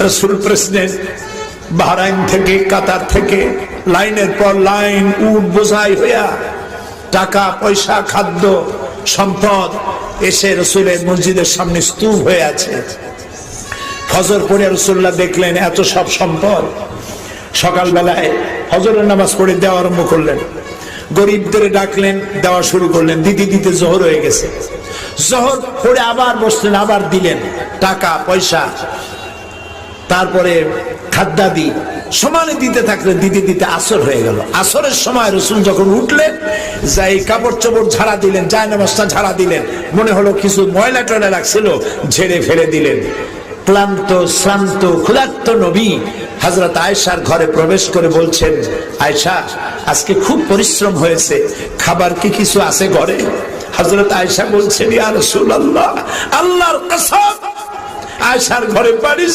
রাসূল president Bahrain থেকে, কাতার থেকে লাইনের পর লাইন উট বোঝাই হইয়া টাকা পয়সা খাদ্য সম্পদ এসে রাসূলের মসজিদের সামনে স্তূপ হয়ে আছে। ফজর পড়ে রাসূলুল্লাহ দেখলেন এত সব সম্পদ। সকালবেলায় ফজরের নামাজ পড়ে দেওয়া আরম্ভ করলেন, গরিবদের ডাকলেন, দেওয়া শুরু করলেন। দিতে দিতে জোহর হয়ে গেছে। জোহর পড়ে আবার বসলেন, আবার দিলেন টাকা পয়সা, তারপরে খাদ্যাদি সমানে দিতে থাকলেন। দিতে দিতে আসর হয়ে গেল। আসরের সময় রাসূল যখন উঠলেন, যাই কাপড় চোপড় ঝাড়া দিলেন, জায়নামাজটা ঝাড়া দিলেন, মনে হলো কিছু ময়লা টয়লা রাখছিল, ঝেড়ে ফেলে দিলেন। ক্লান্ত শ্রান্ত ক্ষুধার্ত নবী হযরত আয়েশার ঘরে প্রবেশ করে বলছেন, আয়েশা, আজকে খুব পরিশ্রম হয়েছে, খাবার কি কিছু আছে ঘরে? হযরত আয়েশা বলছেন, ইয়া রাসূলুল্লাহ, আল্লাহর কসম, আয়েশার ঘরে পানি